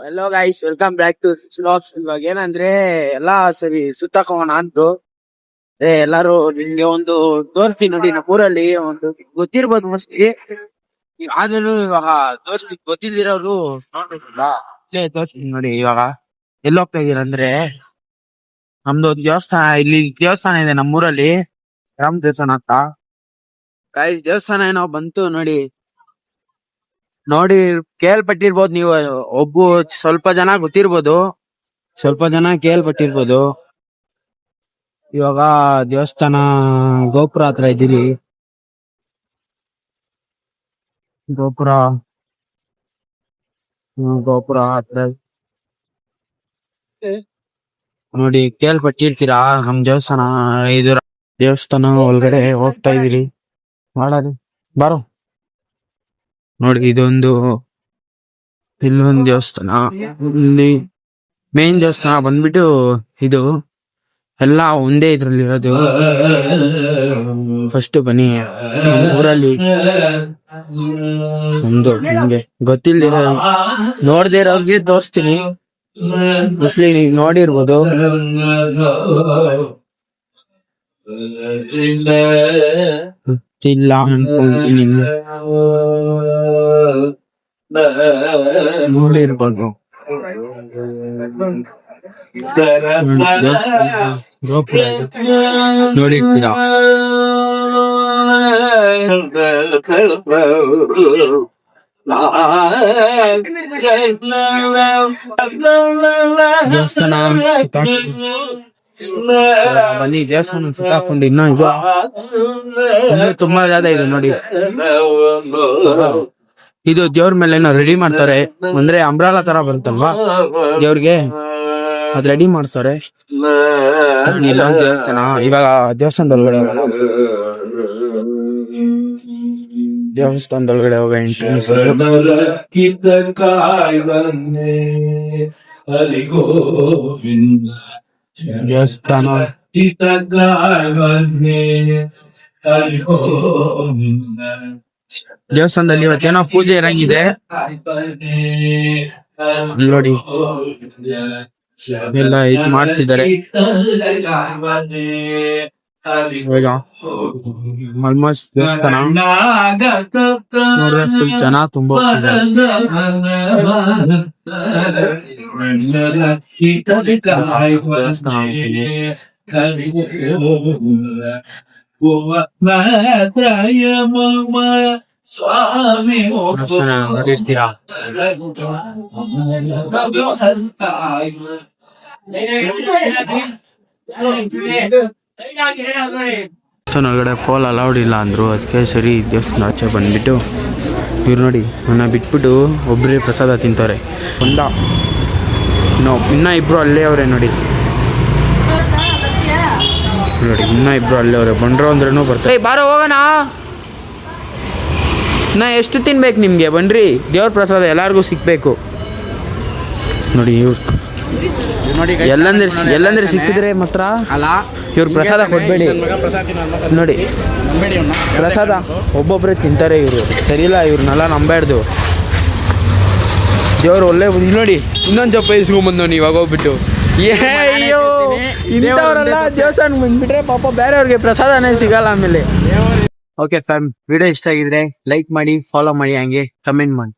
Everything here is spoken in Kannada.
Yellow guys welcome back to vlogs. ಇವಾಗ ಏನಂದ್ರೆ ಎಲ್ಲಾ ಸರಿ ಸುತ್ತಾಕೋಣ ಅಂದ್ರು. ಎಲ್ಲಾರು ನಿಮ್ಗೆ ಒಂದು ತೋರಿಸ್ತೀನಿ ನೋಡಿ. ನಮ್ಮೂರಲ್ಲಿ ಒಂದು ಗೊತ್ತಿರ್ಬೋದು ಮೋಸ್ಟ್ಲಿ, ಆದ್ರೂ ಇವಾಗ ತೋರಿಸ್ತೀನಿ. ಗೊತ್ತಿಲ್ದಿರೋರು ನೋಡ್ಬೇಕಲ್ಲ, ತೋರಿಸ್ತೀನಿ ನೋಡಿ. ಇವಾಗ ಎಲ್ಲಿ ಹೋಗ್ತಾ ಇದೀರ ಅಂದ್ರೆ, ನಮ್ದು ದೇವಸ್ಥಾನ, ಇಲ್ಲಿ ದೇವಸ್ಥಾನ ಇದೆ ನಮ್ಮೂರಲ್ಲಿ, ರಾಮ ದೇವಸ್ಥಾನ ಅಂತ. ಗೈಸ್ ದೇವಸ್ಥಾನ ಏನೋ ಬಂತು ನೋಡಿ. ನೋಡಿ ಕೇಳ್ಪಟ್ಟಿರ್ಬೋದು ನೀವು, ಸ್ವಲ್ಪ ಜನ ಗೊತ್ತಿರ್ಬೋದು, ಸ್ವಲ್ಪ ಜನ ಕೇಳ್ಪಟ್ಟಿರ್ಬೋದು. ಇವಾಗ ದೇವಸ್ಥಾನ ಗೋಪುರ ಹತ್ರ ಇದ್ದೀರಿ. ಗೋಪುರ ಹತ್ರ ನೋಡಿ, ಕೇಳ್ಪಟ್ಟಿರ್ತೀರಾ ನಮ್ ದೇವಸ್ಥಾನ ಇದು. ದೇವಸ್ಥಾನ ಒಳಗಡೆ ಹೋಗ್ತಾ ಇದೀರಿ, ಮಾಡಾರಿ ಬಾರೋ ನೋಡಿ. ಇಲ್ಲೊಂದು ದೇವಸ್ಥಾನ, ಇಲ್ಲಿ ಮೇನ್ ದೇವಸ್ಥಾನ ಬಂದ್ಬಿಟ್ಟು ಇದು ಎಲ್ಲಾ ಒಂದೇ ಇದ್ರಲ್ಲಿ ಇರೋದು. ಫಸ್ಟ್ ಬನ್ನಿ, ಊರಲ್ಲಿ ಒಂದು ನಿಮ್ಗೆ ಗೊತ್ತಿಲ್ದಿರ ನೋಡ್ದೇ ಇರೋರ್ಗೆ ತೋರಿಸ್ತೀನಿ. ಮೋಸ್ಟ್ಲಿ ನೀವು ನೋಡಿರ್ಬೋದು. ಇಲ್ಲ ಅನ್ಕೊಂತೀನಿ, ನೋಡಿರ್ಬೋದು. ಗೋಪುರ ನೋಡಿರ್ತೀರಾ. ದೇವಸ್ಥಾನ ಬನ್ನಿ, ದೇವಸ್ಥಾನ ಸುತ್ತಾಕೊಂಡು ಇನ್ನೂ ತುಂಬಾ ಜಾಗ ಇದೆ ನೋಡಿ. ಇದು ದೇವ್ರ ಮೇಲೆ ಏನೋ ರೆಡಿ ಮಾಡ್ತಾರೆ, ಅಂದ್ರೆ ಅಂಬ್ರಾಲ ತರ ಬರುತ್ತಲ್ವಾ ದೇವ್ರಿಗೆ, ಅದ್ ರೆಡಿ ಮಾಡ್ತಾರೆ. ಇಲ್ಲೊಂದು ದೇವಸ್ಥಾನ. ಇವಾಗ ದೇವಸ್ಥಾನದೊಳಗಡೆ ಹೋಗ ಎಂಟ್ರೆನ್ಸ್. ದೇವಸ್ಥಾನ ದೇವಸ್ಥಾನದಲ್ಲಿ ಇವತ್ತೇನೋ ಪೂಜೆ ಇರಂಗಿದೆ ನೋಡಿ. ಎಲ್ಲ ಇದು ಮಾಡ್ತಿದ್ದಾರೆ ಆಲ್ಮೋಸ್ಟ್. ದೇವಸ್ಥಾನ ನೋಡಿದ್ರೆ ಫುಲ್ ಜನ ತುಂಬಾ ಸ್ವಾಮಿ ನೋಡಿರ್ತೀರಾ. ಒಳಗಡೆ ಫೋಲ್ ಅಲೌಡ್ ಇಲ್ಲ ಅಂದ್ರು, ಅದಕ್ಕೆ ಸರಿ ದೇವಸ್ಥಾನ ಆಚೆ ಬಂದ್ಬಿಟ್ಟು ಇವ್ರು ನೋಡಿ ನನ್ನ ಬಿಟ್ಬಿಟ್ಟು ಒಬ್ಬರೇ ಪ್ರಸಾದ ತಿಂತಾರೆ. ಇನ್ನ ಇಬ್ರು ಅಲ್ಲೇ ಅವ್ರೆ ನೋಡಿ. ಇನ್ನ ಇಬ್ರು ಅಲ್ಲೇ ಅವ್ರೆ. ಬಂಡ್ರು ಅಂದ್ರೂ ಬರ್ತಾರೆ. ಬಾರೋ ಹೋಗೋಣ, ನಾ ಎಷ್ಟು ತಿನ್ಬೇಕು ನಿಮ್ಗೆ, ಬನ್ರಿ. ದೇವ್ರ ಪ್ರಸಾದ ಎಲ್ಲಾರ್ಗು ಸಿಕ್ಬೇಕು ನೋಡಿ. ಇವ್ರು ನೋಡಿ, ಎಲ್ಲಂದ್ರೆ ಸಿಕ್ಕಿದ್ರೆ ಮಾತ್ರ ಇವ್ರ ಪ್ರಸಾದ ಕೊಡ್ಬೇಡಿ ನೋಡಿ. ಪ್ರಸಾದ ಒಬ್ಬೊಬ್ರೆ ತಿಂತಾರೆ ಇವರು, ಸರಿಯಿಲ್ಲ. ಇವ್ರನ್ನೆಲ್ಲ ನಂಬೇಡ್ದು. ದೇವ್ರು ಒಳ್ಳೆ ನೋಡಿ. ಇನ್ನೊಂದು ಚಪ್ಪ ಇಸ್ಕೊಂಬಂದು ನೀವು ಇವಾಗ ಹೋಗ್ಬಿಟ್ಟು. ಅಯ್ಯೋ, ಇಂಥವ್ರೆಲ್ಲ ದೇವಸ್ಥಾನಕ್ಕೆ ಬಂದ್ಬಿಟ್ರೆ ಪಾಪ ಬೇರೆಯವ್ರಿಗೆ ಪ್ರಸಾದನೇ ಸಿಗಲ್ಲ ಆಮೇಲೆ. ಓಕೆ ಫ್ಯಾಮ್, ವಿಡಿಯೋ ಇಷ್ಟ ಆಗಿದ್ರೆ ಲೈಕ್ ಮಾಡಿ, ಫಾಲೋ ಮಾಡಿ, ಹಂಗೆ ಕಮೆಂಟ್ ಮಾಡಿ.